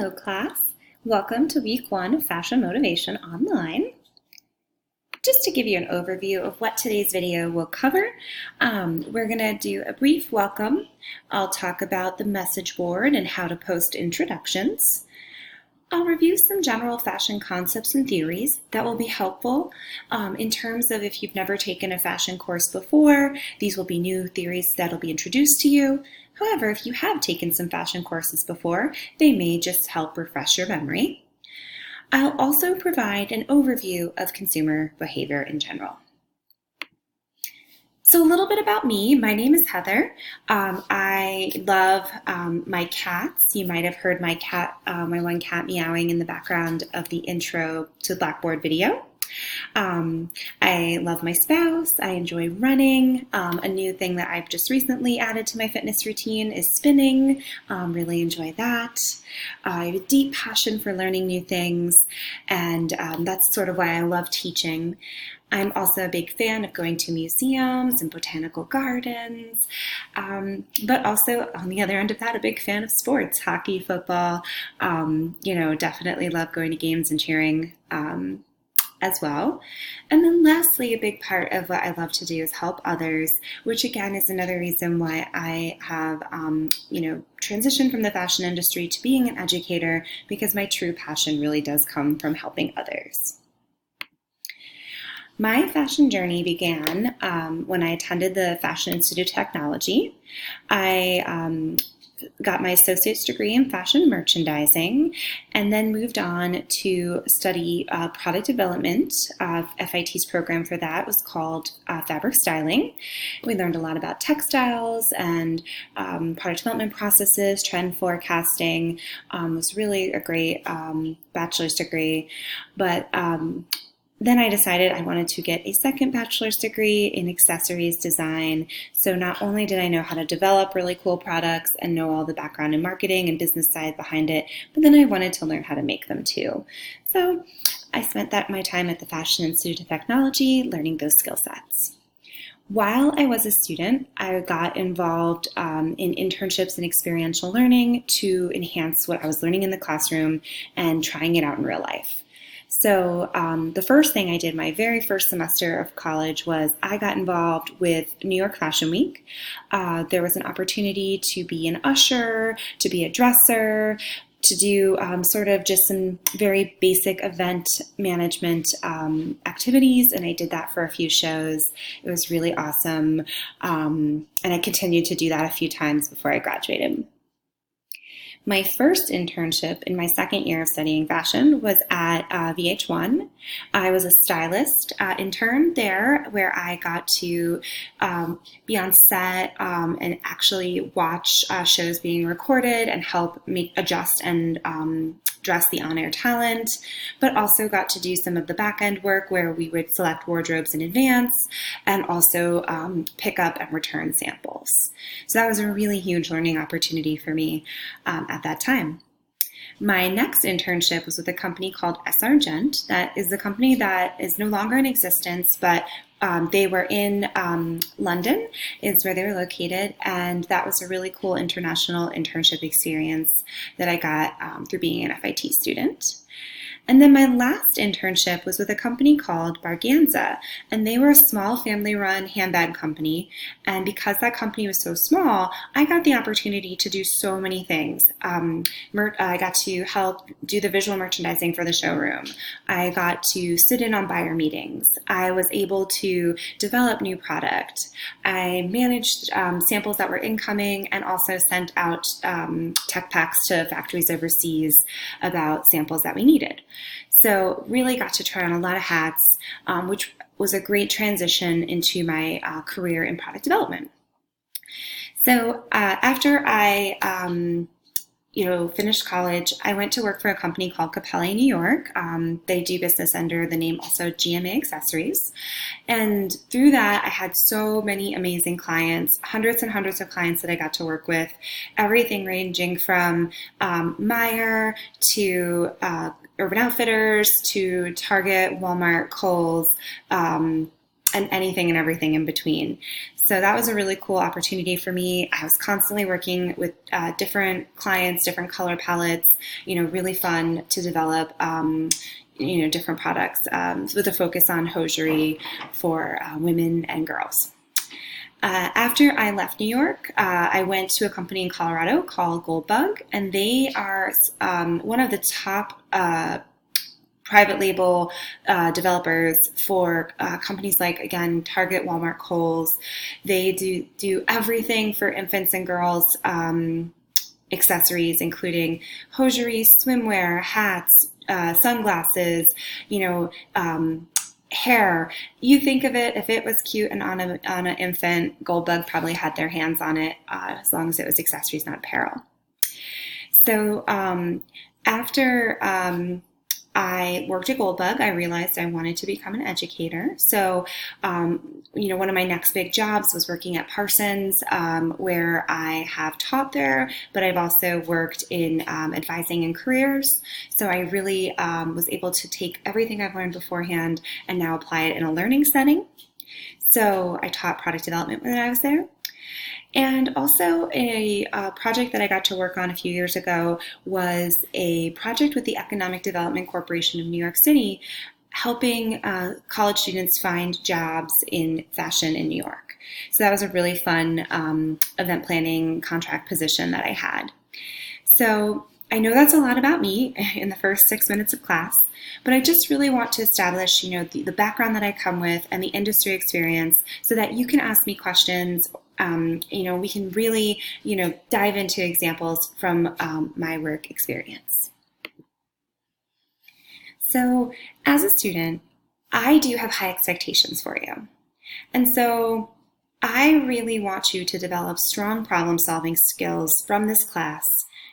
Hello class, welcome to week 1 of Fashion Motivation Online. Just to give you an overview of what today's video will cover, we're going to do a brief welcome. I'll talk about the message board and how to post introductions. I'll review some general fashion concepts and theories that will be helpful in terms of if you've never taken a fashion course before. These will be new theories that will be introduced to you. However, if you have taken some fashion courses before, they may just help refresh your memory. I'll also provide an overview of consumer behavior in general. So a little bit about me. My name is Heather. I love my cats. You might have heard my one cat meowing in the background of the intro to the Blackboard video. I love my spouse. I enjoy running. A new thing that I've just recently added to my fitness routine is spinning. Really enjoy that. I have a deep passion for learning new things, and that's sort of why I love teaching. I'm also a big fan of going to museums and botanical gardens, but also on the other end of that, a big fan of sports, hockey, football. Definitely love going to games and cheering as well. And then lastly, a big part of what I love to do is help others, which again is another reason why I have, transitioned from the fashion industry to being an educator, because my true passion really does come from helping others. My fashion journey began when I attended the Fashion Institute of Technology. I got my associate's degree in fashion merchandising, and then moved on to study product development. FIT's program for that was called fabric styling. We learned a lot about textiles and product development processes, trend forecasting. It was really a great bachelor's degree, but then I decided I wanted to get a second bachelor's degree in accessories design. So not only did I know how to develop really cool products and know all the background in marketing and business side behind it, but then I wanted to learn how to make them too. So I spent my time at the Fashion Institute of Technology learning those skill sets. While I was a student, I got involved in internships and experiential learning to enhance what I was learning in the classroom and trying it out in real life. So the first thing I did my very first semester of college was I got involved with New York Fashion Week. There was an opportunity to be an usher, to be a dresser, to do sort of just some very basic event management activities, and I did that for a few shows. It was really awesome, and I continued to do that a few times before I graduated. My first internship in my second year of studying fashion was at VH1. I was a stylist intern there, where I got to be on set and actually watch shows being recorded and help adjust and dress the on-air talent, but also got to do some of the back-end work where we would select wardrobes in advance and also pick up and return samples. So that was a really huge learning opportunity for me at that time. My next internship was with a company called S. Argent. That is the company that is no longer in existence, but they were in London, is where they were located, and that was a really cool international internship experience that I got through being an FIT student. And then my last internship was with a company called Barganza, and they were a small family-run handbag company. And because that company was so small, I got the opportunity to do so many things. I got to help do the visual merchandising for the showroom. I got to sit in on buyer meetings. I was able to develop new product. I managed samples that were incoming and also sent out tech packs to factories overseas about samples that we needed. So really got to try on a lot of hats, which was a great transition into my career in product development. So after I finished college, I went to work for a company called Capelli New York. They do business under the name also GMA Accessories. And through that, I had so many amazing clients, hundreds and hundreds of clients that I got to work with, everything ranging from Meijer to Urban Outfitters to Target, Walmart, Kohl's, and anything and everything in between. So that was a really cool opportunity for me. I was constantly working with different clients, different color palettes, really fun to develop, different products with a focus on hosiery for women and girls. After I left New York, I went to a company in Colorado called Goldbug, and they are one of the top private label developers for companies like, again, Target, Walmart, Kohl's. They do everything for infants and girls, accessories, including hosiery, swimwear, hats, sunglasses, hair. You think of it, if it was cute and on an infant, Goldbug probably had their hands on it, as long as it was accessories, not apparel. So after I worked at Goldbug, I realized I wanted to become an educator. So, one of my next big jobs was working at Parsons, where I have taught there, but I've also worked in advising in careers. So I really was able to take everything I've learned beforehand and now apply it in a learning setting. So I taught product development when I was there. And also a project that I got to work on a few years ago was a project with the Economic Development Corporation of New York City, helping college students find jobs in fashion in New York. So that was a really fun event planning contract position that I had. So I know that's a lot about me in the first 6 minutes of class, but I just really want to establish, the background that I come with and the industry experience so that you can ask me questions. We can really, dive into examples from my work experience. So as a student, I do have high expectations for you. And so I really want you to develop strong problem-solving skills from this class,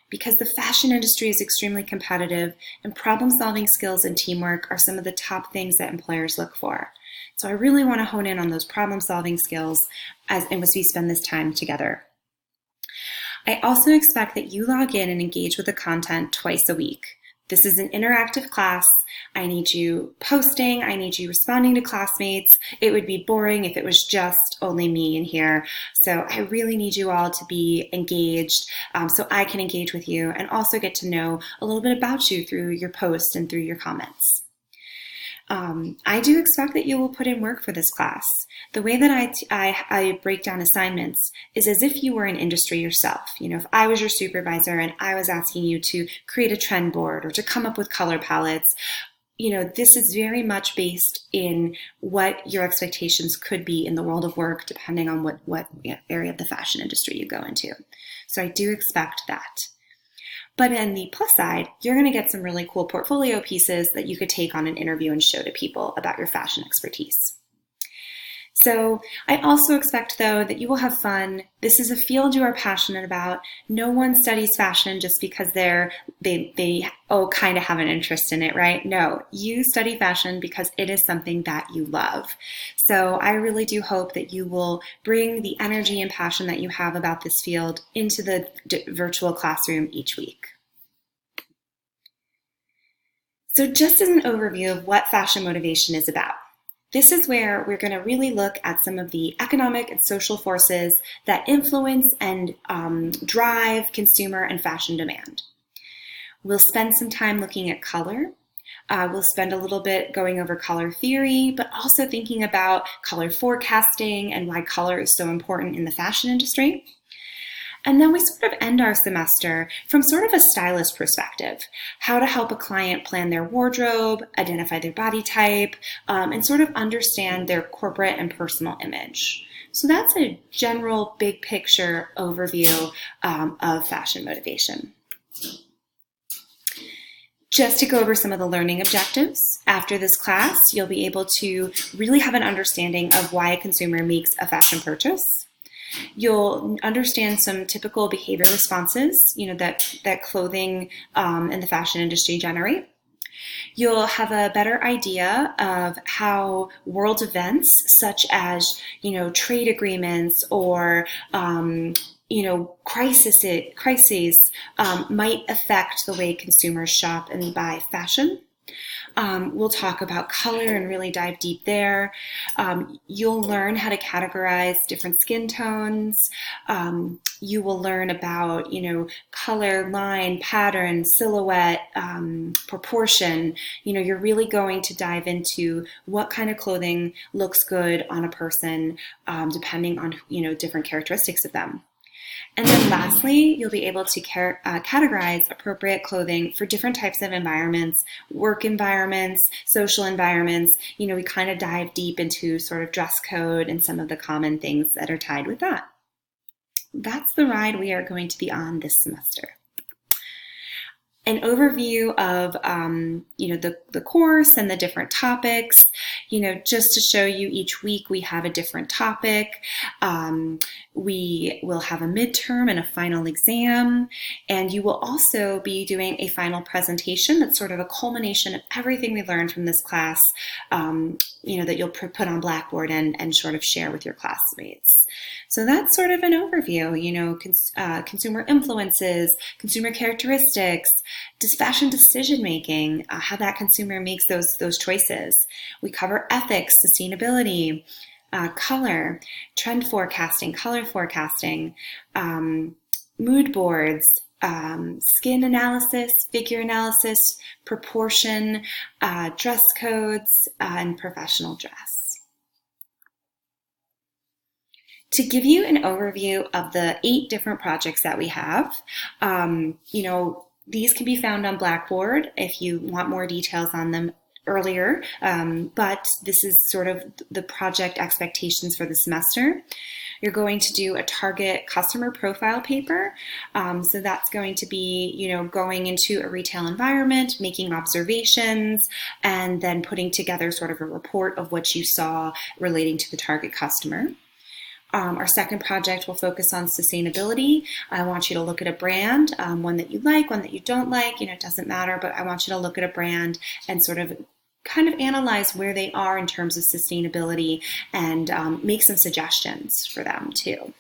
because the fashion industry is extremely competitive, and problem-solving skills and teamwork are some of the top things that employers look for. So I really want to hone in on those problem-solving skills as we spend this time together. I also expect that you log in and engage with the content twice a week. This is an interactive class. I need you posting. I need you responding to classmates. It would be boring if it was just only me in here. So I really need you all to be engaged so I can engage with you and also get to know a little bit about you through your posts and through your comments. I do expect that you will put in work for this class. The way that I break down assignments is as if you were in industry yourself. If I was your supervisor and I was asking you to create a trend board or to come up with color palettes, this is very much based in what your expectations could be in the world of work, depending on what area of the fashion industry you go into. So I do expect that. But on the plus side, you're going to get some really cool portfolio pieces that you could take on an interview and show to people about your fashion expertise. So I also expect, though, that you will have fun. This is a field you are passionate about. No one studies fashion just because they kind of have an interest in it, right? No, you study fashion because it is something that you love. So I really do hope that you will bring the energy and passion that you have about this field into the virtual classroom each week. So just as an overview of what fashion motivation is about, this is where we're going to really look at some of the economic and social forces that influence and drive consumer and fashion demand. We'll spend some time looking at color. We'll spend a little bit going over color theory, but also thinking about color forecasting and why color is so important in the fashion industry. And then we sort of end our semester from sort of a stylist perspective, how to help a client plan their wardrobe, identify their body type, and sort of understand their corporate and personal image. So that's a general big picture overview of fashion motivation. Just to go over some of the learning objectives, after this class, you'll be able to really have an understanding of why a consumer makes a fashion purchase. You'll understand some typical behavior responses, that clothing and the fashion industry generate. You'll have a better idea of how world events such as, trade agreements or, crises might affect the way consumers shop and buy fashion. We'll talk about color and really dive deep there. You'll learn how to categorize different skin tones. You will learn about, color, line, pattern, silhouette, proportion. You're really going to dive into what kind of clothing looks good on a person, depending on, different characteristics of them. And then lastly, you'll be able to categorize appropriate clothing for different types of environments, work environments, social environments. We kind of dive deep into sort of dress code and some of the common things that are tied with that. That's the ride we are going to be on this semester. An overview of, the course and the different topics, just to show you each week we have a different topic. We will have a midterm and a final exam, and you will also be doing a final presentation that's sort of a culmination of everything we learned from this class, that you'll put on Blackboard and sort of share with your classmates. So that's sort of an overview, consumer influences, consumer characteristics, fashion decision-making, how that consumer makes those choices. We cover ethics, sustainability, color, trend forecasting, color forecasting, mood boards, skin analysis, figure analysis, proportion, dress codes, and professional dress. To give you an overview of the 8 different projects that we have, these can be found on Blackboard if you want more details on them earlier, but this is sort of the project expectations for the semester. You're going to do a target customer profile paper. So that's going to be, going into a retail environment, making observations, and then putting together sort of a report of what you saw relating to the target customer. Our second project will focus on sustainability. I want you to look at a brand, one that you like, one that you don't like, it doesn't matter, but I want you to look at a brand and sort of kind of analyze where they are in terms of sustainability and make some suggestions for them too.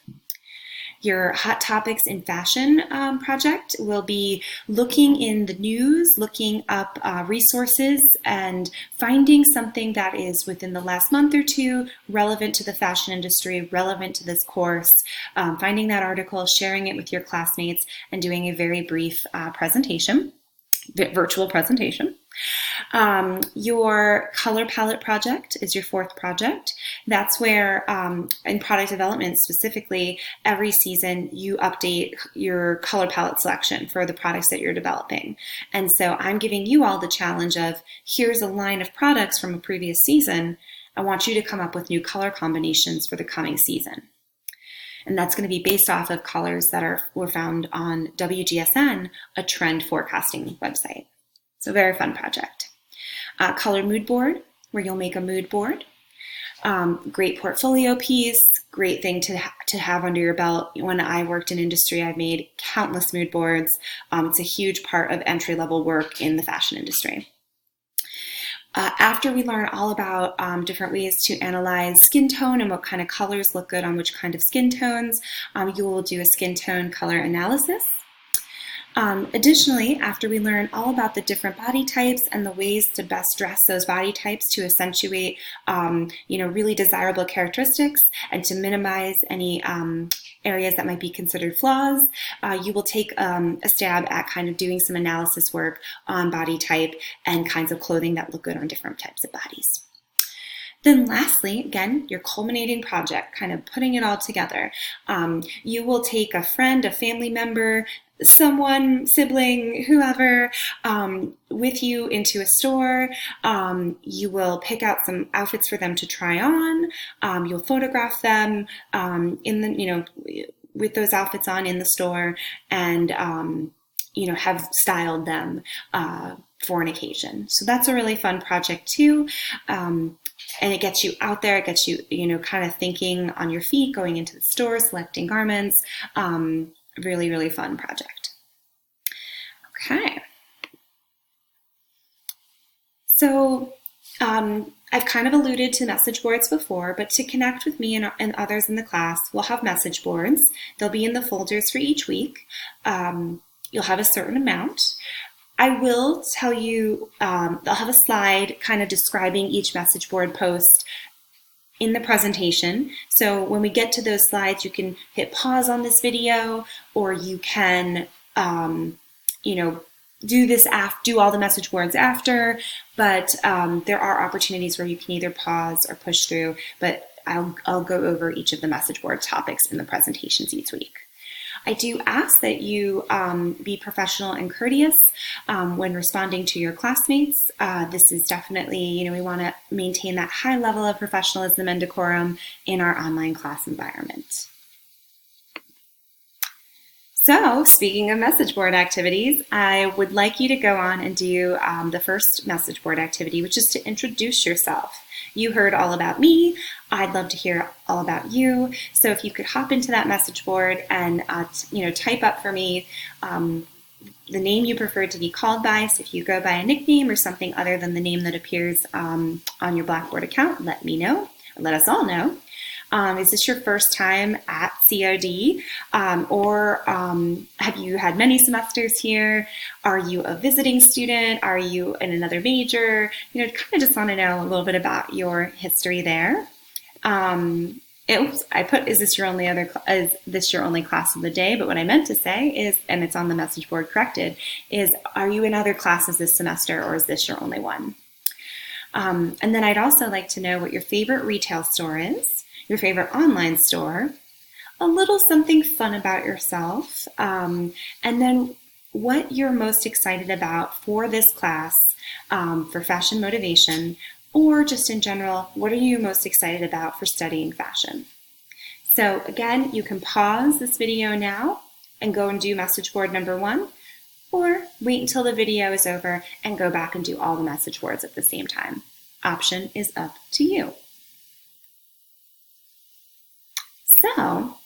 Your Hot Topics in Fashion project will be looking in the news, looking up resources, and finding something that is within the last month or two relevant to the fashion industry, relevant to this course, finding that article, sharing it with your classmates, and doing a very brief presentation, virtual presentation. Your color palette project is your 4th project. That's where, in product development specifically, every season you update your color palette selection for the products that you're developing. And so I'm giving you all the challenge of, here's a line of products from a previous season. I want you to come up with new color combinations for the coming season. And that's going to be based off of colors that were found on WGSN, a trend forecasting website. So very fun project. Color mood board, where you'll make a mood board. Great portfolio piece, great thing to have under your belt. When I worked in industry, I've made countless mood boards. It's a huge part of entry-level work in the fashion industry. After we learn all about different ways to analyze skin tone and what kind of colors look good on which kind of skin tones, you will do a skin tone color analysis. Additionally, after we learn all about the different body types and the ways to best dress those body types to accentuate, really desirable characteristics and to minimize any areas that might be considered flaws, you will take a stab at kind of doing some analysis work on body type and kinds of clothing that look good on different types of bodies. Then lastly, again, your culminating project, kind of putting it all together. You will take a friend, a family member, someone, sibling, whoever, with you into a store. You will pick out some outfits for them to try on. You'll photograph them with those outfits on in the store, and have styled them for an occasion. So that's a really fun project too. And it gets you out there, it gets you, kind of thinking on your feet, going into the store, selecting garments. Really, really fun project. Okay. So I've kind of alluded to message boards before, but to connect with me and others in the class, we'll have message boards. They'll be in the folders for each week. You'll have a certain amount. I will tell you, I'll have a slide kind of describing each message board post in the presentation. So when we get to those slides, you can hit pause on this video, or you can, you know, do all the message boards after, but there are opportunities where you can either pause or push through, but I'll go over each of the message board topics in the presentations each week. I do ask that you be professional and courteous when responding to your classmates. This is definitely, we want to maintain that high level of professionalism and decorum in our online class environment. So, speaking of message board activities, I would like you to go on and do the first message board activity, which is to introduce yourself. You heard all about me. I'd love to hear all about you. So if you could hop into that message board and type up for me the name you prefer to be called by. So if you go by a nickname or something other than the name that appears on your Blackboard account, let me know. Let us all know. Is this your first time at COD, or have you had many semesters here? Are you a visiting student? Are you in another major? Kind of just want to know a little bit about your history there. I put, is this your only class of the day? But what I meant to say is, and it's on the message board corrected, is are you in other classes this semester, or is this your only one? And then I'd also like to know what your favorite retail store is, your favorite online store, a little something fun about yourself, and then what you're most excited about for this class, for fashion motivation, or just in general, what are you most excited about for studying fashion? So again, you can pause this video now and go and do message board number 1, or wait until the video is over and go back and do all the message boards at the same time. Option is up to you. So,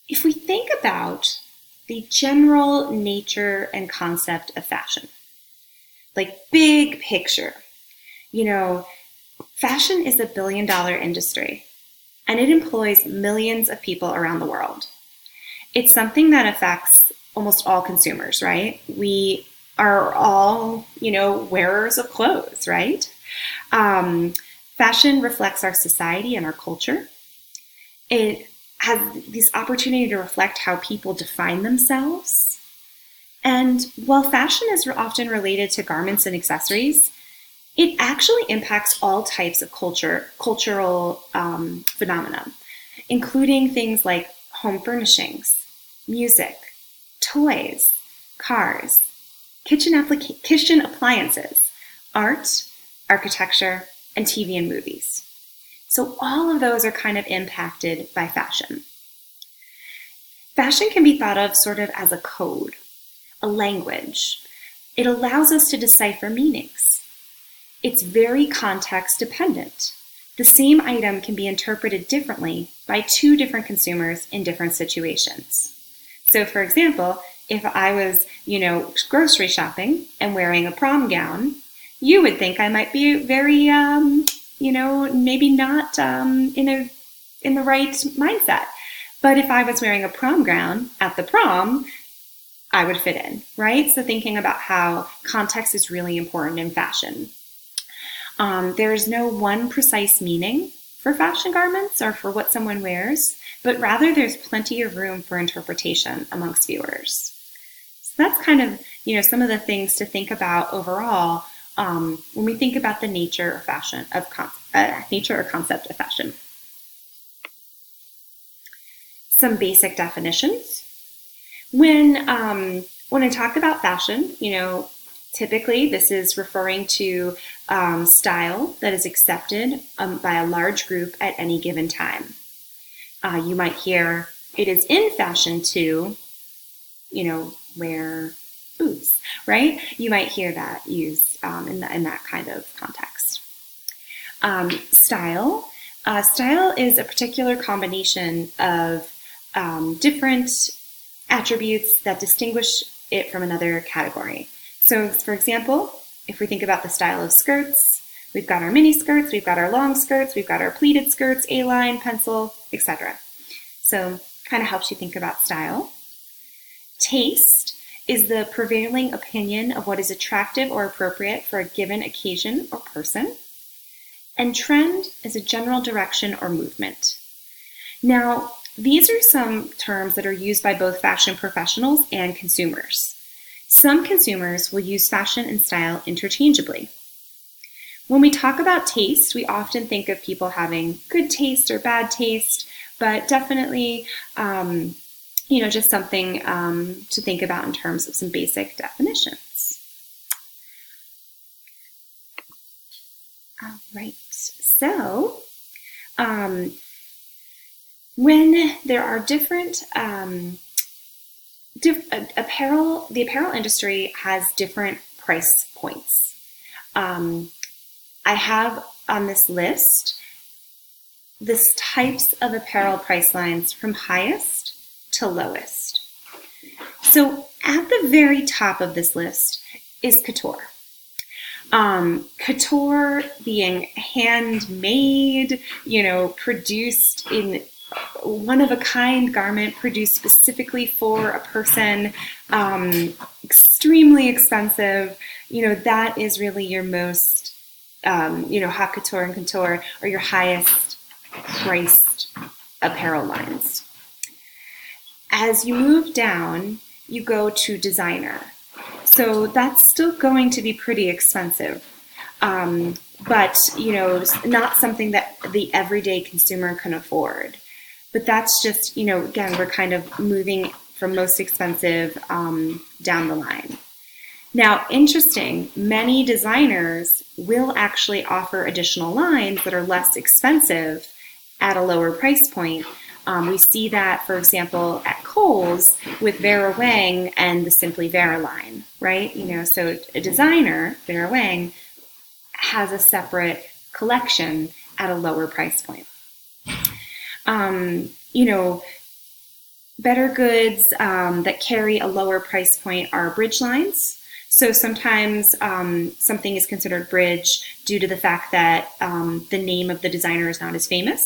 if we think about the general nature and concept of fashion, like big picture, fashion is $1 billion industry, and it employs millions of people around the world. It's something that affects almost all consumers, right? We are all, wearers of clothes, right? Fashion reflects our society and our culture. It has this opportunity to reflect how people define themselves. And while fashion is often related to garments and accessories, it actually impacts all types of cultural phenomena, including things like home furnishings, music, toys, cars, kitchen appliances, art, architecture, and TV and movies. So all of those are kind of impacted by fashion. Fashion can be thought of sort of as a code, a language. It allows us to decipher meanings. It's very context dependent. The same item can be interpreted differently by 2 different consumers in different situations. So for example, if I was, grocery shopping and wearing a prom gown, you would think I might be very, maybe not in the right mindset. But if I was wearing a prom gown at the prom, I would fit in, right? So thinking about how context is really important in fashion. There is no one precise meaning for fashion garments or for what someone wears, but rather there's plenty of room for interpretation amongst viewers. So that's kind of, some of the things to think about overall when we think about the nature or concept of fashion. Some basic definitions. When I talk about fashion, typically this is referring to style that is accepted by a large group at any given time. You might hear it is in fashion to, wear boots, right? You might hear that used in that kind of context. Style. Style is a particular combination of different attributes that distinguish it from another category. So, for example, if we think about the style of skirts, we've got our mini skirts, we've got our long skirts, we've got our pleated skirts, A-line, pencil, etc. So, kind of helps you think about style. Taste is the prevailing opinion of what is attractive or appropriate for a given occasion or person. And trend is a general direction or movement. Now, these are some terms that are used by both fashion professionals and consumers. Some consumers will use fashion and style interchangeably. When we talk about taste, we often think of people having good taste or bad taste, but definitely, just something to think about in terms of some basic definitions. All right, so when there are different apparel, the apparel industry has different price points. I have on this list the types of apparel price lines from highest to lowest. So at the very top of this list is couture. Couture being handmade, produced in one-of-a-kind garment produced specifically for a person, extremely expensive. That is really your most, haute couture and couture are your highest priced apparel lines. As you move down, you go to designer. So that's still going to be pretty expensive, but not something that the everyday consumer can afford. But that's just, again, we're kind of moving from most expensive down the line. Now, interesting, many designers will actually offer additional lines that are less expensive at a lower price point. We see that, for example, at Kohl's with Vera Wang and the Simply Vera line, right? So a designer, Vera Wang, has a separate collection at a lower price point. Better goods that carry a lower price point are bridge lines. So sometimes something is considered bridge due to the fact that the name of the designer is not as famous.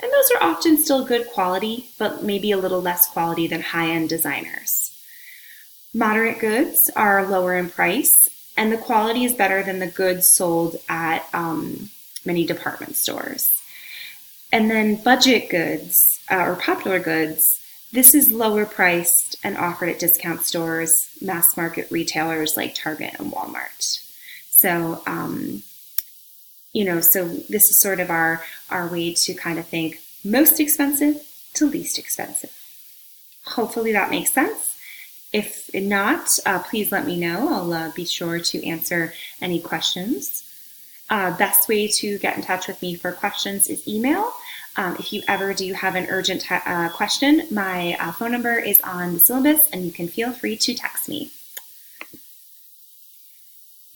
And those are often still good quality, but maybe a little less quality than high-end designers. Moderate goods are lower in price, and the quality is better than the goods sold at many department stores. And then budget goods or popular goods, this is lower priced and offered at discount stores, mass market retailers like Target and Walmart. So, so this is sort of our way to kind of think most expensive to least expensive. Hopefully that makes sense. If not, please let me know. I'll be sure to answer any questions. Best way to get in touch with me for questions is email. If you ever do have an urgent question, my phone number is on the syllabus and you can feel free to text me.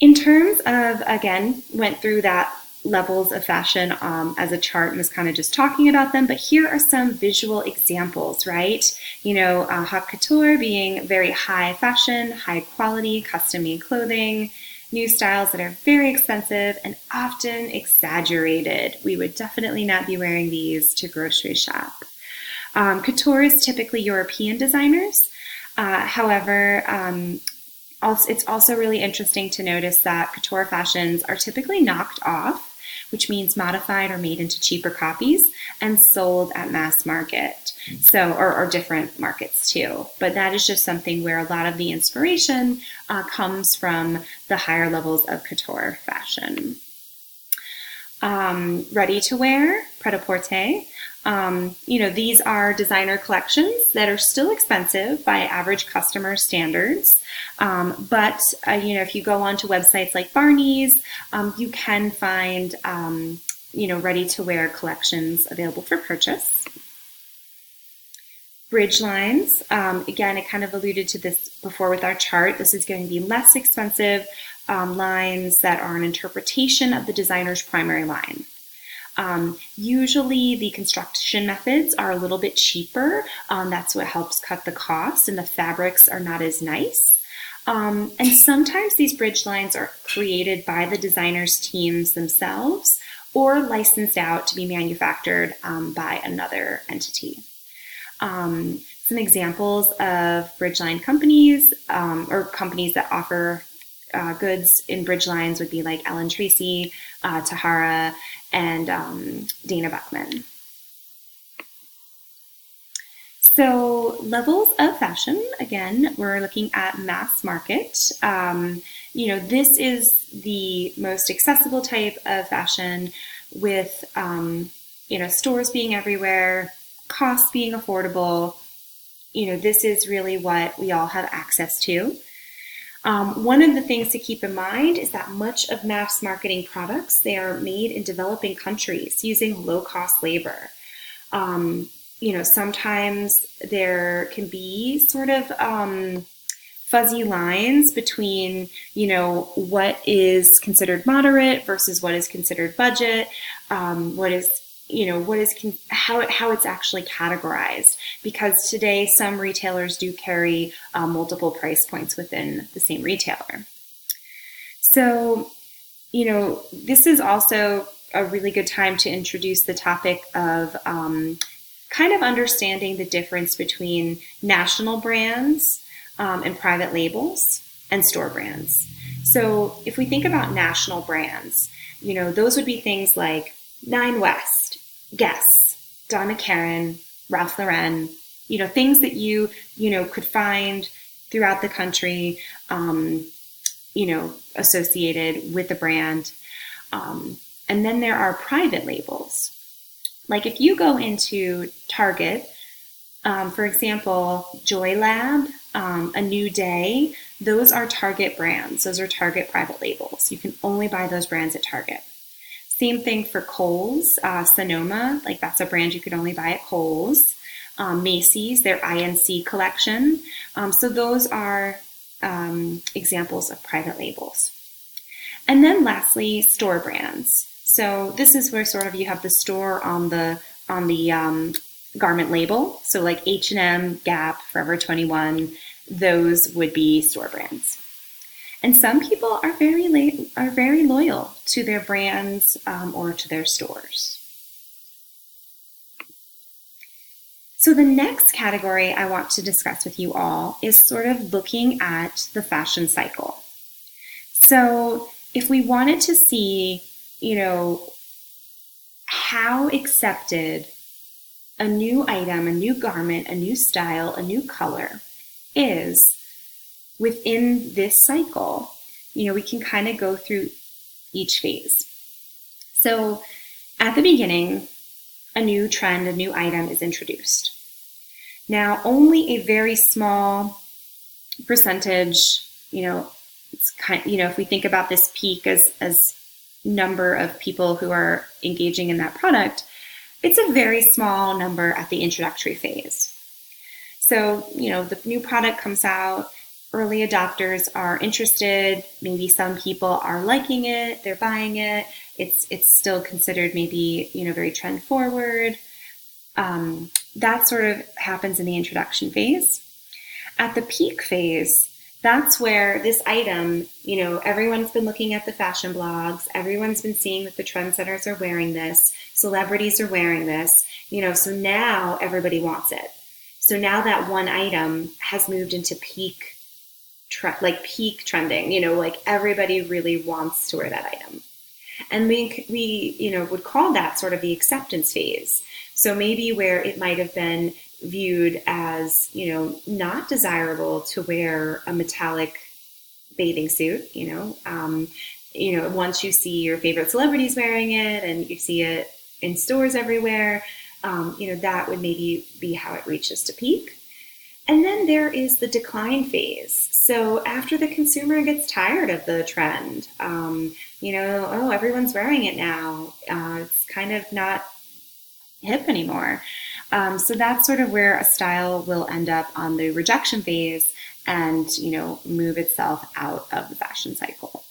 In terms of, again, went through that levels of fashion as a chart and was kind of just talking about them, but here are some visual examples, right? Haute couture being very high fashion, high quality, custom-made clothing, new styles that are very expensive and often exaggerated. We would definitely not be wearing these to grocery shop. Couture is typically European designers. However, it's also really interesting to notice that couture fashions are typically knocked off, which means modified or made into cheaper copies and sold at mass market. So, or different markets too. But that is just something where a lot of the inspiration comes from the higher levels of couture fashion. Ready to wear, pret-a-porter. These are designer collections that are still expensive by average customer standards. But if you go onto websites like Barney's, you can find, ready-to-wear collections available for purchase. Bridge lines, again, I kind of alluded to this before with our chart. This is going to be less expensive lines that are an interpretation of the designer's primary line. Usually the construction methods are a little bit cheaper. That's what helps cut the cost, and the fabrics are not as nice. And sometimes these bridge lines are created by the designer's teams themselves or licensed out to be manufactured by another entity. Some Some examples of Bridgeline companies or companies that offer goods in bridge lines would be like Ellen Tracy, Tahara, and Dana Buckman. So levels of fashion, again, we're looking at mass market. This is the most accessible type of fashion with, stores being everywhere, costs being affordable. This is really what we all have access to. One of the things to keep in mind is that much of mass marketing products, they are made in developing countries using low-cost labor. Sometimes there can be sort of fuzzy lines between, what is considered moderate versus what is considered budget, how it's actually categorized. Because today some retailers do carry multiple price points within the same retailer. So, this is also a really good time to introduce the topic of kind of understanding the difference between national brands and private labels and store brands. So if we think about national brands, those would be things like Nine West, Guess, Donna Karan, Ralph Lauren, things that you could find throughout the country, associated with the brand. And then there are private labels. Like if you go into Target, for example, JoyLab, A New Day, those are Target brands. Those are Target private labels. You can only buy those brands at Target. Same thing for Kohl's, Sonoma, like that's a brand you could only buy at Kohl's. Macy's, their INC collection. So those are examples of private labels. And then lastly, store brands. So this is where sort of you have the store on the garment label. So like H&M, Gap, Forever 21, those would be store brands. And some people are very loyal to their brands or to their stores. So the next category I want to discuss with you all is sort of looking at the fashion cycle. So if we wanted to see, how accepted a new item, a new garment, a new style, a new color is within this cycle, we can kind of go through each phase. So at the beginning, a new trend, a new item is introduced. Now, only a very small percentage, it's if we think about this peak as number of people who are engaging in that product, it's a very small number at the introductory phase. So, the new product comes out, early adopters are interested, maybe some people are liking it, they're buying it, it's still considered maybe, very trend forward. That sort of happens in the introduction phase. At the peak phase, that's where this item, everyone's been looking at the fashion blogs, everyone's been seeing that the trendsetters are wearing this, celebrities are wearing this, so now everybody wants it. So now that one item has moved into peak trending, like everybody really wants to wear that item. And we would call that sort of the acceptance phase. So maybe where it might have been viewed as, not desirable to wear a metallic bathing suit, once you see your favorite celebrities wearing it and you see it in stores everywhere, that would maybe be how it reaches to peak. And then there is the decline phase. So after the consumer gets tired of the trend, everyone's wearing it now. It's kind of not hip anymore. So that's sort of where a style will end up on the rejection phase and, move itself out of the fashion cycle.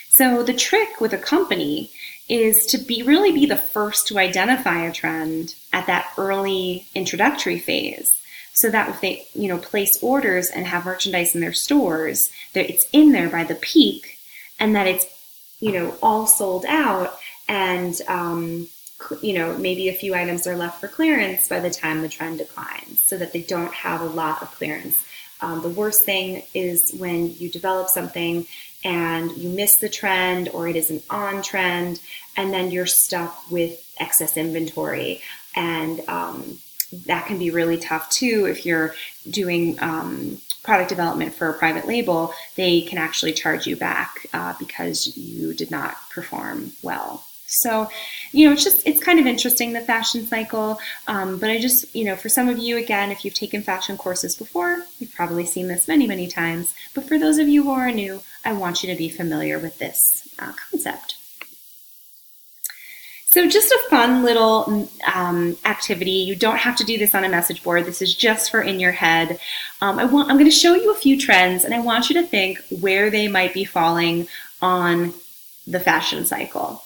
So the trick with a company is to really be the first to identify a trend at that early introductory phase. So that if they, place orders and have merchandise in their stores, that it's in there by the peak and that it's, all sold out and, maybe a few items are left for clearance by the time the trend declines, so that they don't have a lot of clearance. The worst thing is when you develop something and you miss the trend, or it isn't on trend, and then you're stuck with excess inventory. And that can be really tough too. If you're doing product development for a private label, they can actually charge you back because you did not perform well. So, it's kind of interesting, the fashion cycle. But I just, for some of you, again, if you've taken fashion courses before, you've probably seen this many, many times. But for those of you who are new, I want you to be familiar with this concept. So just a fun little activity. You don't have to do this on a message board. This is just for in your head. I'm going to show you a few trends, and I want you to think where they might be falling on the fashion cycle.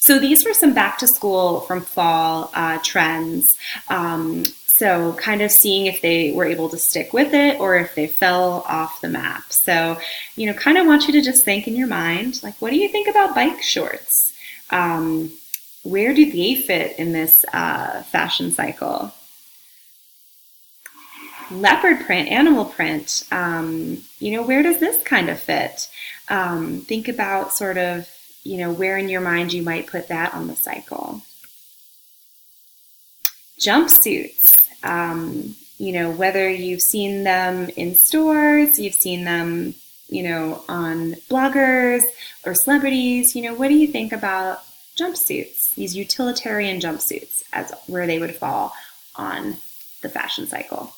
So these were some back to school from fall trends. So kind of seeing if they were able to stick with it or if they fell off the map. So, kind of want you to just think in your mind, like, what do you think about bike shorts? Where do they fit in this fashion cycle? Leopard print, animal print, where does this kind of fit? Think about sort of, where in your mind you might put that on the cycle. Jumpsuits, whether you've seen them in stores, you've seen them, on bloggers or celebrities, what do you think about jumpsuits, these utilitarian jumpsuits, as where they would fall on the fashion cycle?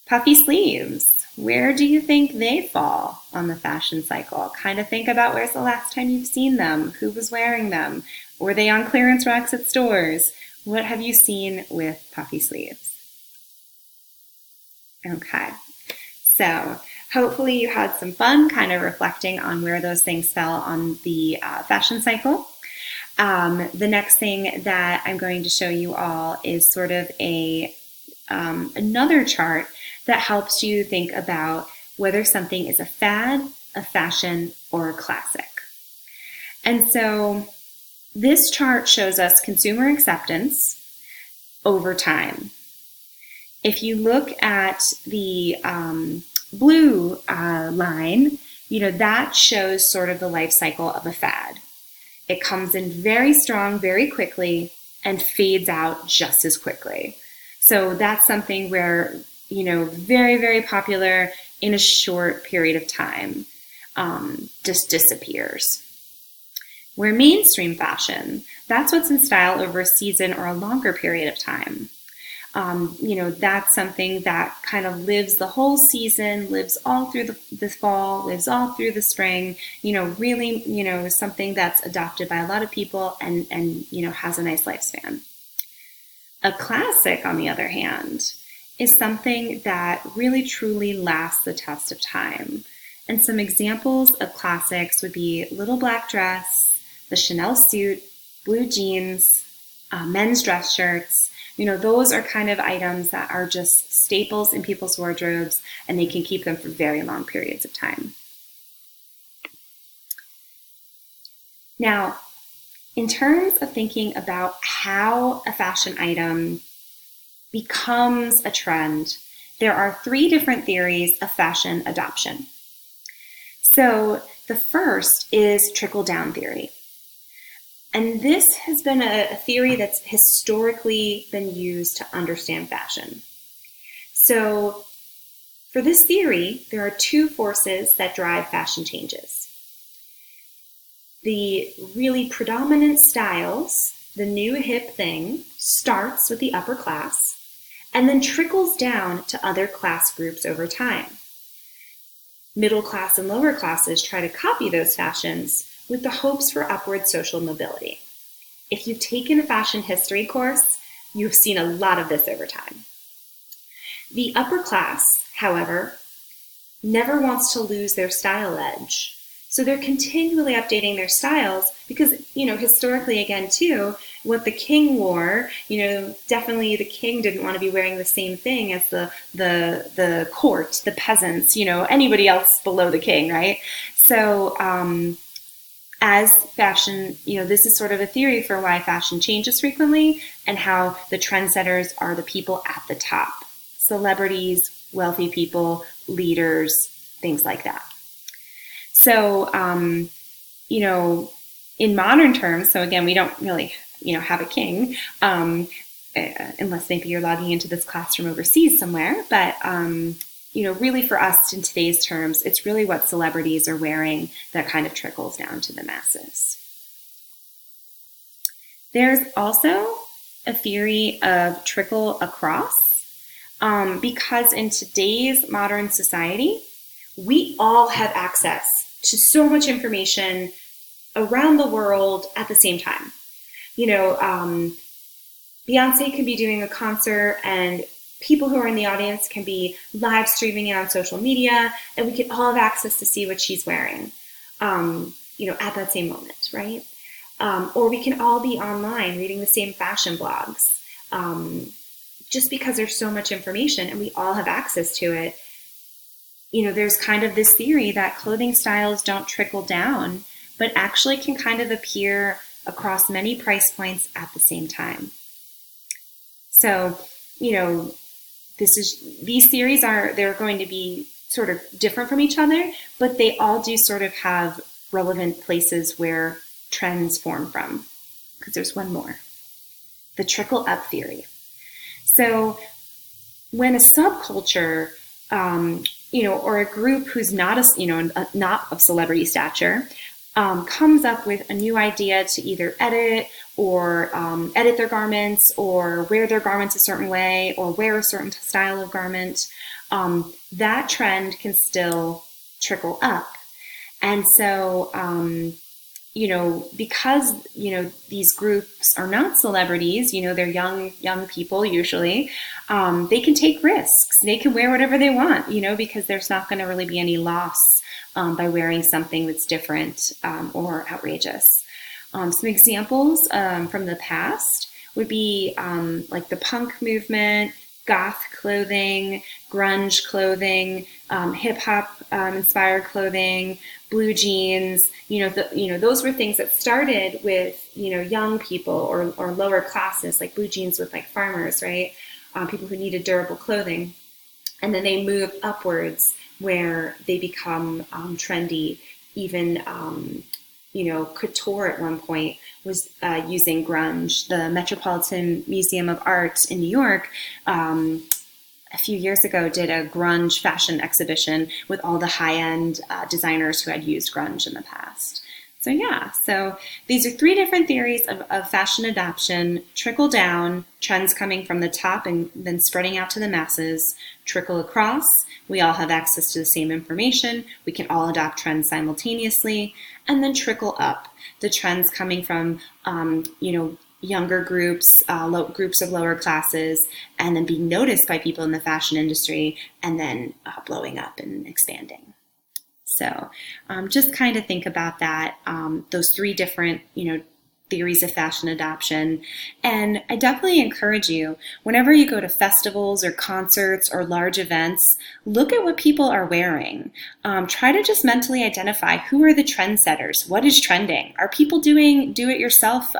Puffy sleeves, where do you think they fall on the fashion cycle? Kind of think about, where's the last time you've seen them? Who was wearing them? Were they on clearance racks at stores? What have you seen with puffy sleeves? Okay, so hopefully you had some fun kind of reflecting on where those things fell on the fashion cycle. The next thing that I'm going to show you all is sort of another chart that helps you think about whether something is a fad, a fashion, or a classic. And so this chart shows us consumer acceptance over time. If you look at the blue line, that shows sort of the life cycle of a fad. It comes in very strong, very quickly, and fades out just as quickly. So that's something where, very, very popular in a short period of time, just disappears. Where mainstream fashion, that's what's in style over a season or a longer period of time. That's something that kind of lives the whole season, lives all through the fall, lives all through the spring, really, something that's adopted by a lot of people and has a nice lifespan. A classic, on the other hand, is something that really truly lasts the test of time. And some examples of classics would be little black dress, the Chanel suit, blue jeans, men's dress shirts. Those are kind of items that are just staples in people's wardrobes, and they can keep them for very long periods of time. Now, in terms of thinking about how a fashion item becomes a trend, there are 3 different theories of fashion adoption. So the first is trickle-down theory. And this has been a theory that's historically been used to understand fashion. So for this theory, there are 2 forces that drive fashion changes. The really predominant styles, the new hip thing, starts with the upper class and then trickles down to other class groups over time. Middle class and lower classes try to copy those fashions with the hopes for upward social mobility. If you've taken a fashion history course, you've seen a lot of this over time. The upper class, however, never wants to lose their style edge. So they're continually updating their styles because, historically, again, too, what the king wore, definitely the king didn't want to be wearing the same thing as the court, the peasants, anybody else below the king, right? So as fashion, this is sort of a theory for why fashion changes frequently and how the trendsetters are the people at the top. Celebrities, wealthy people, leaders, things like that. So, in modern terms, so again, we don't really, have a king, unless maybe you're logging into this class from overseas somewhere. But, really for us in today's terms, it's really what celebrities are wearing that kind of trickles down to the masses. There's also a theory of trickle across, because in today's modern society, we all have access to so much information around the world at the same time. Beyonce can be doing a concert and people who are in the audience can be live streaming it on social media, and we can all have access to see what she's wearing, at that same moment, right? Or we can all be online reading the same fashion blogs, just because there's so much information and we all have access to it. There's kind of this theory that clothing styles don't trickle down, but actually can kind of appear across many price points at the same time. So, these theories they're going to be sort of different from each other, but they all do sort of have relevant places where trends form from. Because there's one more, the trickle up theory. So when a subculture, or a group who's not not of celebrity stature, comes up with a new idea to either edit their garments, or wear their garments a certain way, or wear a certain style of garment, that trend can still trickle up. And so, because, these groups are not celebrities, they're young people usually, they can take risks. They can wear whatever they want, because there's not going to really be any loss by wearing something that's different or outrageous. Some examples from the past would be like the punk movement, goth clothing, grunge clothing, hip hop inspired clothing, blue jeans. Those were things that started with young people or lower classes, like blue jeans with like farmers, right? People who needed durable clothing, and then they move upwards where they become trendy. Even couture at one point was using grunge. The Metropolitan Museum of Art in New York a few years ago did a grunge fashion exhibition with all the high-end designers who had used grunge in the past. So these are three different theories of fashion adoption: trickle down, trends coming from the top and then spreading out to the masses; trickle across, we all have access to the same information, we can all adopt trends simultaneously; and then trickle up, the trends coming from younger groups, groups of lower classes, and then being noticed by people in the fashion industry, and then blowing up and expanding. So just kind of think about that, those three different, theories of fashion adoption. And I definitely encourage you, whenever you go to festivals or concerts or large events, look at what people are wearing. Try to just mentally identify who are the trendsetters, what is trending. Are people doing do-it-yourself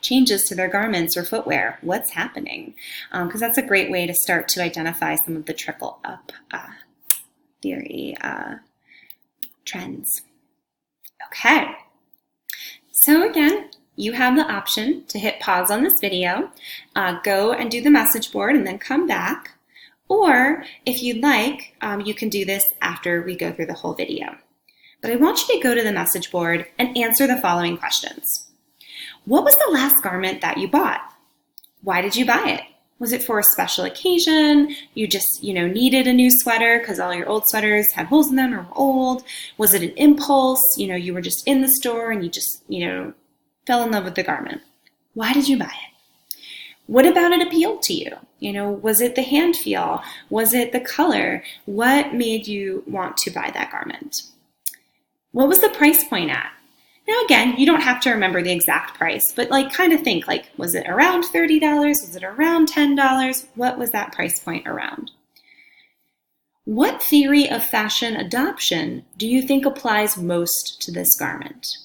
changes to their garments or footwear? What's happening? Because that's a great way to start to identify some of the trickle-up theory trends. Okay, so again, you have the option to hit pause on this video, go and do the message board and then come back. Or if you'd like, you can do this after we go through the whole video. But I want you to go to the message board and answer the following questions. What was the last garment that you bought? Why did you buy it? Was it for a special occasion? You just, needed a new sweater because all your old sweaters had holes in them or were old? Was it an impulse? You were just in the store and you just, fell in love with the garment. Why did you buy it? What about it appealed to you? Was it the hand feel? Was it the color? What made you want to buy that garment? What was the price point at? Now again, you don't have to remember the exact price, but kind of think, was it around $30? Was it around $10? What was that price point around? What theory of fashion adoption do you think applies most to this garment?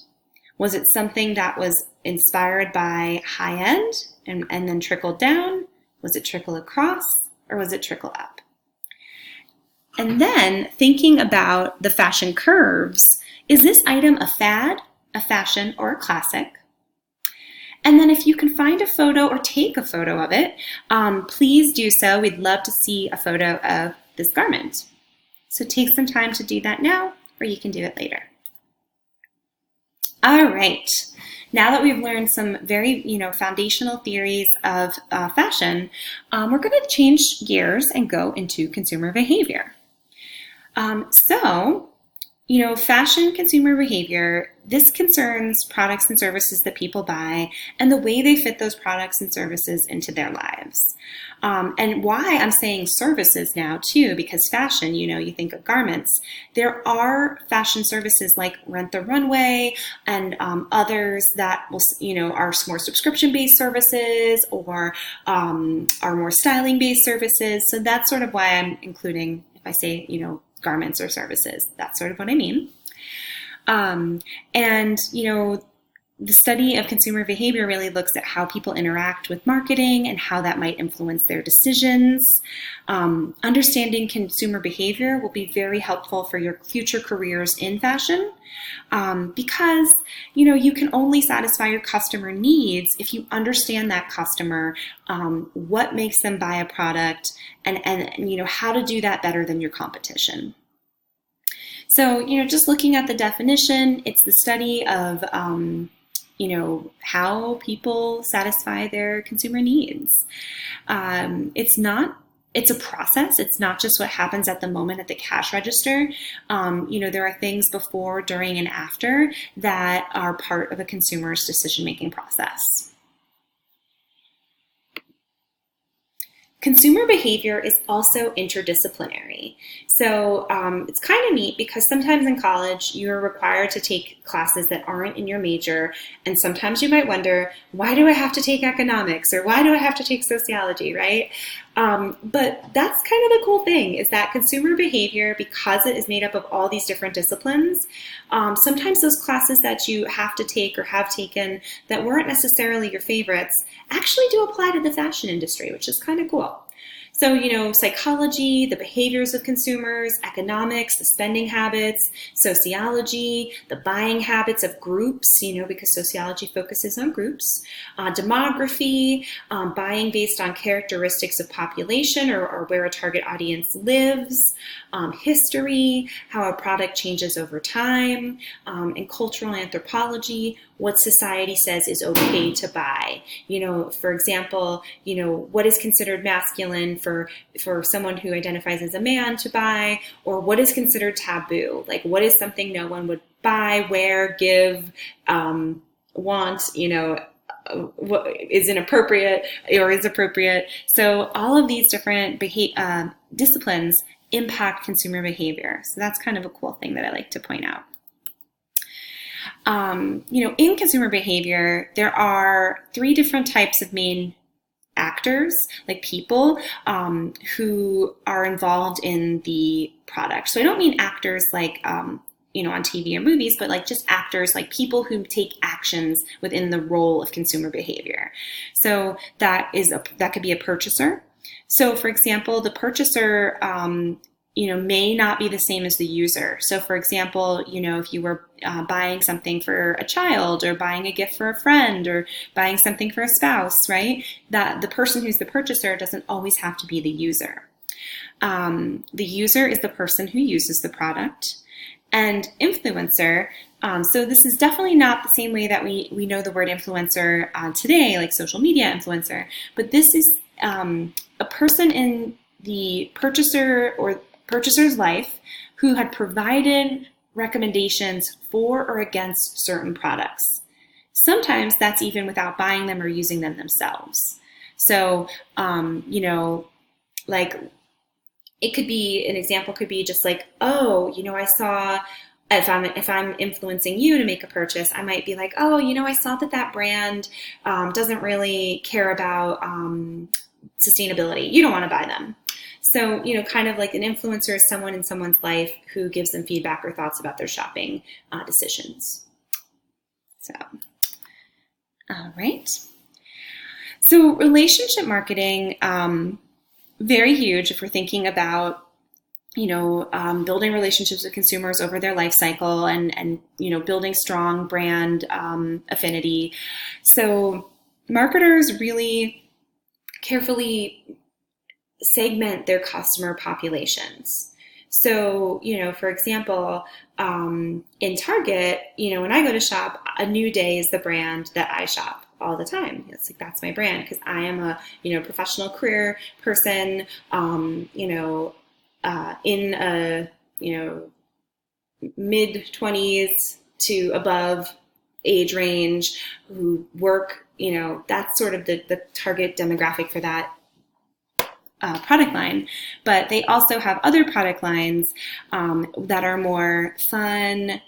Was it something that was inspired by high end and then trickled down? Was it trickle across, or was it trickle up? And then thinking about the fashion curves, is this item a fad, a fashion, or a classic? And then if you can find a photo or take a photo of it, please do so. We'd love to see a photo of this garment. So take some time to do that now, or you can do it later. All right. Now that we've learned some very, foundational theories of fashion, we're going to change gears and go into consumer behavior. Fashion consumer behavior, this concerns products and services that people buy and the way they fit those products and services into their lives. And why I'm saying services now too, because fashion, you think of garments. There are fashion services like Rent the Runway and others that will, are more subscription-based services or are more styling-based services. So that's sort of why I'm including, if I say, garments or services. That's sort of what I mean. The study of consumer behavior really looks at how people interact with marketing and how that might influence their decisions. Understanding consumer behavior will be very helpful for your future careers in fashion because, you can only satisfy your customer needs if you understand that customer, what makes them buy a product, and how to do that better than your competition. So, just looking at the definition, it's the study of how people satisfy their consumer needs. It's a process. It's not just what happens at the moment at the cash register. There are things before, during, and after that are part of a consumer's decision-making process. Consumer behavior is also interdisciplinary. So it's kind of neat because sometimes in college you're required to take classes that aren't in your major, and sometimes you might wonder, why do I have to take economics, or why do I have to take sociology, right? But that's kind of the cool thing, is that consumer behavior, because it is made up of all these different disciplines, sometimes those classes that you have to take or have taken that weren't necessarily your favorites actually do apply to the fashion industry, which is kind of cool. So, psychology, the behaviors of consumers, economics, the spending habits, sociology, the buying habits of groups, because sociology focuses on groups, demography, buying based on characteristics of population or where a target audience lives, history, how a product changes over time, and cultural anthropology, what society says is okay to buy. For example, what is considered masculine for someone who identifies as a man to buy, or what is considered taboo? Like, what is something no one would buy, wear, give, want, what is inappropriate or is appropriate. So all of these different disciplines impact consumer behavior. So that's kind of a cool thing that I like to point out. In consumer behavior, there are 3 different types of main actors, like people who are involved in the product. So I don't mean actors like, on TV or movies, but like just actors, like people who take actions within the role of consumer behavior. So that could be a purchaser. So for example, the purchaser, may not be the same as the user. So for example, if you were buying something for a child, or buying a gift for a friend, or buying something for a spouse, right? That the person who's the purchaser doesn't always have to be the user. The user is the person who uses the product. And influencer, so this is definitely not the same way that we know the word influencer today, like social media influencer, but this is a person in the purchaser or purchaser's life who had provided recommendations for or against certain products. Sometimes that's even without buying them or using them themselves. So, like it could be, an example could be just like, oh, I saw, if I'm influencing you to make a purchase, I might be like, oh, I saw that brand doesn't really care about sustainability. You don't want to buy them. So, kind of like an influencer is someone in someone's life who gives them feedback or thoughts about their shopping decisions. So, all right. So relationship marketing, very huge if we're thinking about building relationships with consumers over their life cycle and building strong brand affinity. So marketers really carefully segment their customer populations. So, for example, in Target, when I go to shop, A New Day is the brand that I shop all the time. It's like, that's my brand because I am a, professional career person, in a, mid-20s to above age range who work, that's sort of the target demographic for that product line. But they also have other product lines that are more fun.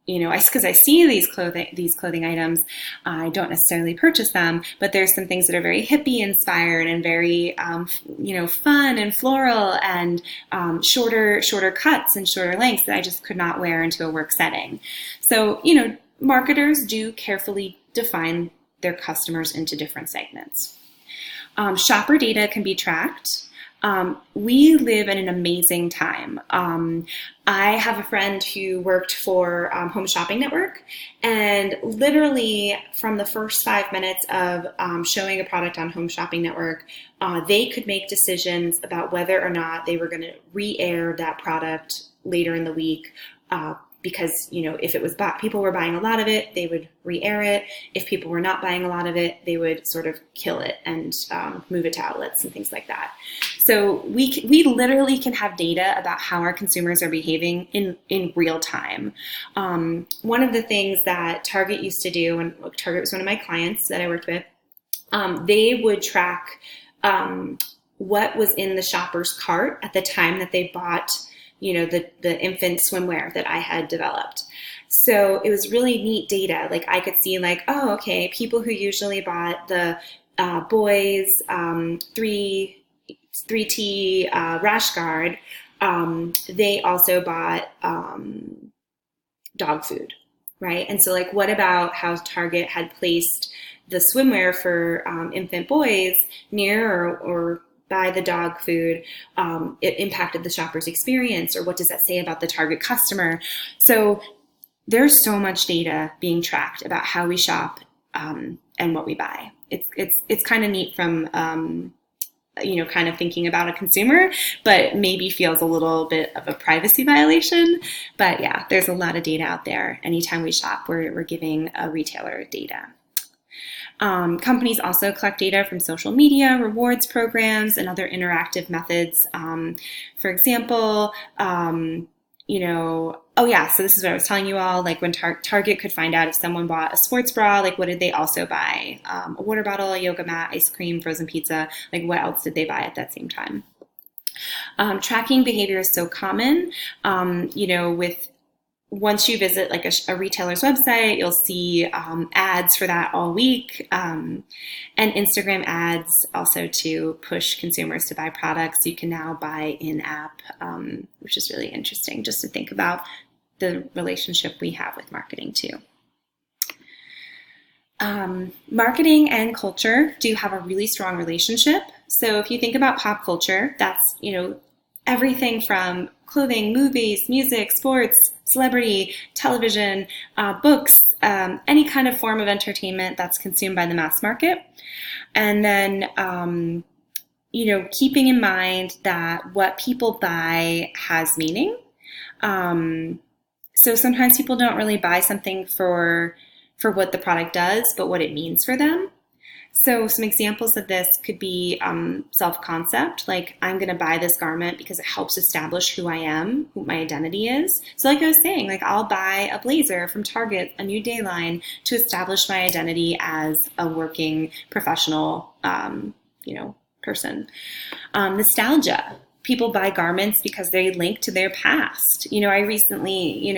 Because I see these clothing items, I don't necessarily purchase them, but there's some things that are very hippie inspired and very, fun and floral and shorter cuts and shorter lengths that I just could not wear into a work setting. So, marketers do carefully define their customers into different segments. Shopper data can be tracked. We live in an amazing time. I have a friend who worked for Home Shopping Network, and literally from the first 5 minutes of showing a product on Home Shopping Network, they could make decisions about whether or not they were going to re-air that product later in the week. Because, if it was people were buying a lot of it, they would re-air it. If people were not buying a lot of it, they would sort of kill it and move it to outlets and things like that. So we literally can have data about how our consumers are behaving in real time. One of the things that Target used to do, and Target was one of my clients that I worked with, they would track what was in the shopper's cart at the time that they bought the infant swimwear that I had developed. So it was really neat data. Like I could see oh, okay, people who usually bought the boys 3T rash guard, they also bought dog food, right? And so what about how Target had placed the swimwear for infant boys near or by the dog food, it impacted the shopper's experience, or what does that say about the target customer? So there's so much data being tracked about how we shop and what we buy. It's kind of neat from kind of thinking about a consumer, but maybe feels a little bit of a privacy violation. But yeah, there's a lot of data out there. Anytime we shop, we're giving a retailer data. Companies also collect data from social media, rewards programs, and other interactive methods. For example, so this is what I was telling you all, when Target could find out if someone bought a sports bra, what did they also buy? A water bottle, a yoga mat, ice cream, frozen pizza, what else did they buy at that same time? Tracking behavior is so common, with once you visit a retailer's website, you'll see ads for that all week, and Instagram ads also to push consumers to buy products. You can now buy in-app, which is really interesting just to think about the relationship we have with marketing too. Marketing and culture do have a really strong relationship. So if you think about pop culture, that's, everything from clothing, movies, music, sports, celebrity, television, books, any kind of form of entertainment that's consumed by the mass market. And then, keeping in mind that what people buy has meaning. So sometimes people don't really buy something for what the product does, but what it means for them. So some examples of this could be self-concept, I'm going to buy this garment because it helps establish who I am, who my identity is. So I was saying, I'll buy a blazer from Target, A New Day line, to establish my identity as a working professional, person. Nostalgia. People buy garments because they link to their past. I recently,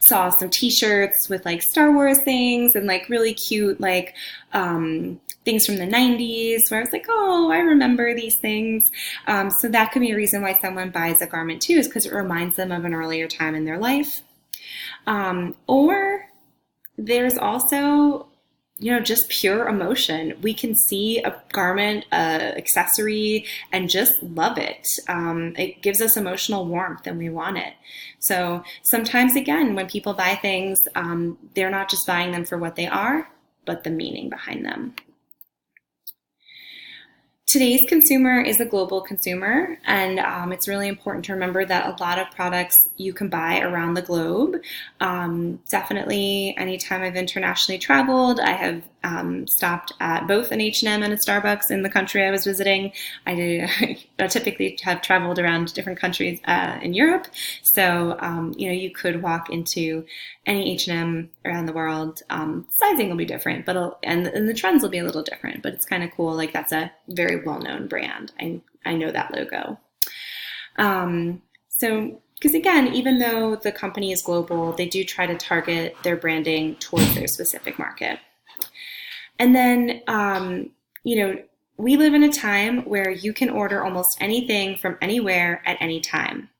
saw some t-shirts with Star Wars things and really cute, things from the 90s where I was oh, I remember these things. So that could be a reason why someone buys a garment too, is because it reminds them of an earlier time in their life. Or There's also, just pure emotion. We can see a garment, a accessory, and just love it. It gives us emotional warmth and we want it. So sometimes, again, when people buy things, they're not just buying them for what they are, but the meaning behind them. Today's consumer is a global consumer, and it's really important to remember that a lot of products you can buy around the globe. Definitely, anytime I've internationally traveled, I have stopped at both an H&M and a Starbucks in the country I was visiting. I typically have traveled around different countries in Europe, so you could walk into any H&M around the world. Sizing will be different, but and the trends will be a little different. But it's kind of cool. Like that's a very well-known brand. I know that logo. So because again, even though the company is global, they do try to target their branding towards their specific market. And then, we live in a time where you can order almost anything from anywhere at any time.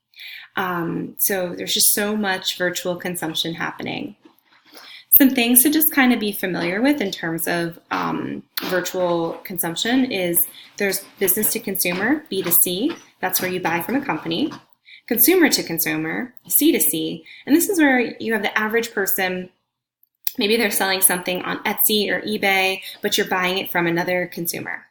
So there's just so much virtual consumption happening. Some things to just kind of be familiar with in terms of virtual consumption is there's business to consumer, B2C. That's where you buy from a company. Consumer to consumer, C2C. And this is where you have the average person. Maybe they're selling something on Etsy or eBay, but you're buying it from another consumer.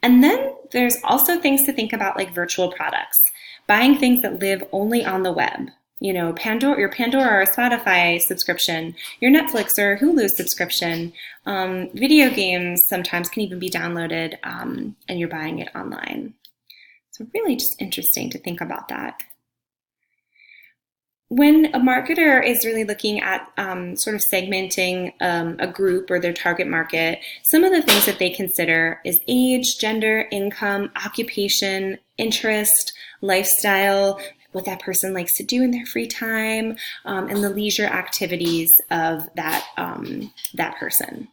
And then there's also things to think about like virtual products, buying things that live only on the web. Your Pandora or Spotify subscription, your Netflix or Hulu subscription, video games sometimes can even be downloaded and you're buying it online. So really just interesting to think about that. When a marketer is really looking at sort of segmenting a group or their target market, some of the things that they consider is age, gender, income, occupation, interest, lifestyle, what that person likes to do in their free time, and the leisure activities of that person.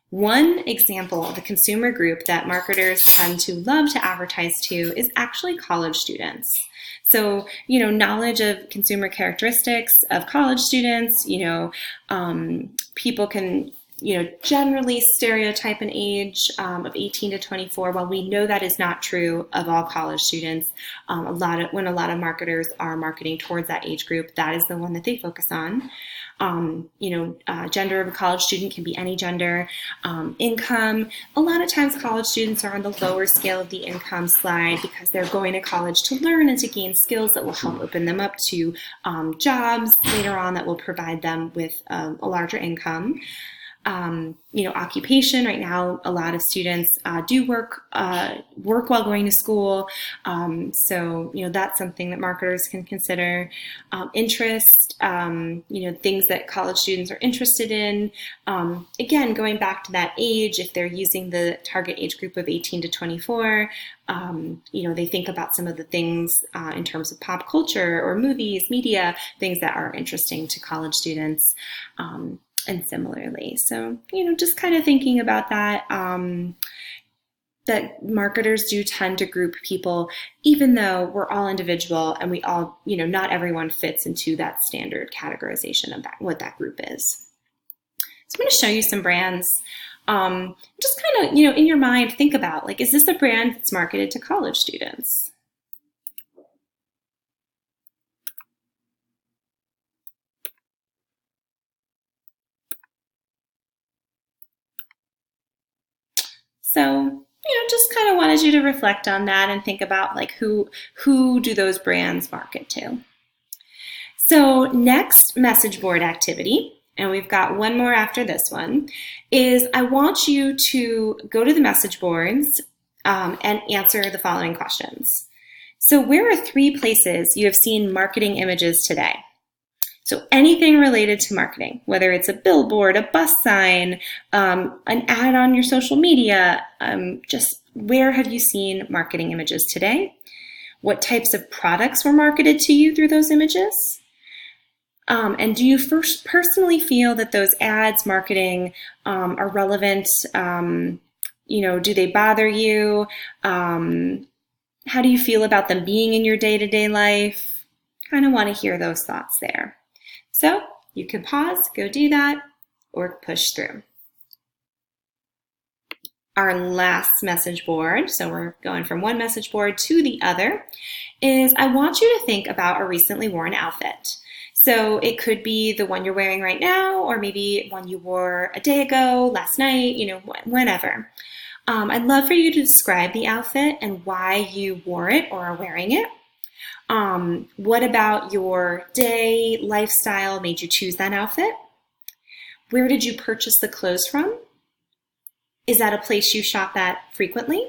One example of a consumer group that marketers tend to love to advertise to is actually college students. So, knowledge of consumer characteristics of college students, people can, generally stereotype an age of 18 to 24. While we know that is not true of all college students, when a lot of marketers are marketing towards that age group, that is the one that they focus on. Gender of a college student can be any gender. Income, a lot of times college students are on the lower scale of the income slide because they're going to college to learn and to gain skills that will help open them up to jobs later on that will provide them with a larger income. Occupation. Right now, a lot of students do work while going to school. So, that's something that marketers can consider. Interest, things that college students are interested in. Again, going back to that age, if they're using the target age group of 18 to 24, they think about some of the things in terms of pop culture or movies, media, things that are interesting to college students. And similarly. So, just kind of thinking about that, that marketers do tend to group people, even though we're all individual and we all, not everyone fits into that standard categorization of what that group is. So I'm going to show you some brands. Just kind of, in your mind, think about, is this a brand that's marketed to college students? So, just kind of wanted you to reflect on that and think about who do those brands market to. So next message board activity, and we've got one more after this one, is I want you to go to the message boards and answer the following questions. So where are 3 places you have seen marketing images today? So anything related to marketing, whether it's a billboard, a bus sign, an ad on your social media, just where have you seen marketing images today? What types of products were marketed to you through those images? And do you first personally feel that those ads marketing are relevant? Do they bother you? How do you feel about them being in your day-to-day life? Kind of want to hear those thoughts there. So you can pause, go do that, or push through. Our last message board, so we're going from one message board to the other, is I want you to think about a recently worn outfit. So it could be the one you're wearing right now, or maybe one you wore a day ago, last night, whenever. I'd love for you to describe the outfit and why you wore it or are wearing it. What about your day, lifestyle made you choose that outfit? Where did you purchase the clothes from? Is that a place you shop at frequently?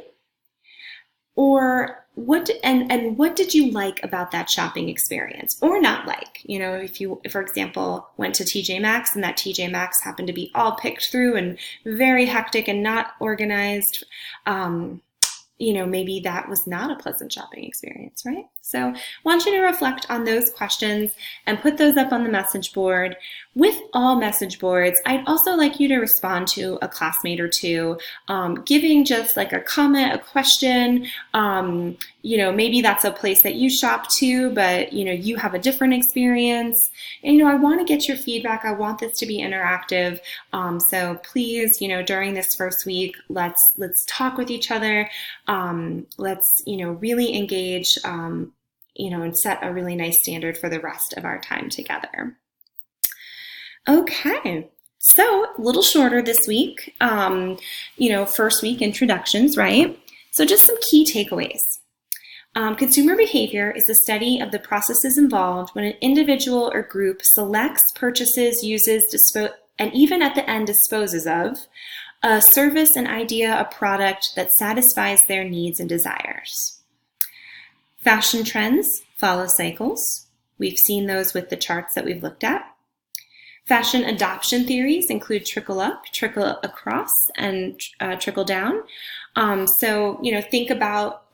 Or what did you like about that shopping experience or not like? If you, for example, went to TJ Maxx and that TJ Maxx happened to be all picked through and very hectic and not organized, maybe that was not a pleasant shopping experience, right? So I want you to reflect on those questions and put those up on the message board. With all message boards, I'd also like you to respond to a classmate or two, giving just like a comment, a question. Maybe that's a place that you shop to, but you have a different experience. And I want to get your feedback. I want this to be interactive. So please, during this first week, let's talk with each other. Let's really engage. And set a really nice standard for the rest of our time together. Okay, so a little shorter this week. First week introductions, right? So just some key takeaways. Consumer behavior is the study of the processes involved when an individual or group selects, purchases, uses, and even at the end disposes of a service, an idea, a product that satisfies their needs and desires. Fashion trends follow cycles. We've seen those with the charts that we've looked at. Fashion adoption theories include trickle up, trickle across, and trickle down. So think about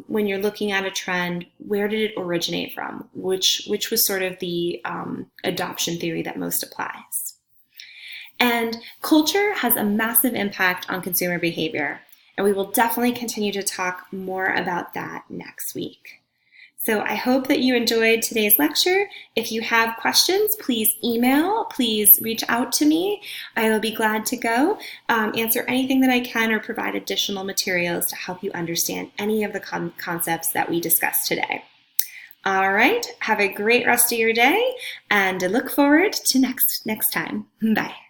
when you're looking at a trend, where did it originate from? Which was sort of the adoption theory that most applies. And culture has a massive impact on consumer behavior, and we will definitely continue to talk more about that next week. So I hope that you enjoyed today's lecture. If you have questions, please email, please reach out to me. I will be glad to go answer anything that I can or provide additional materials to help you understand any of the concepts that we discussed today. All right, have a great rest of your day and look forward to next time. Bye.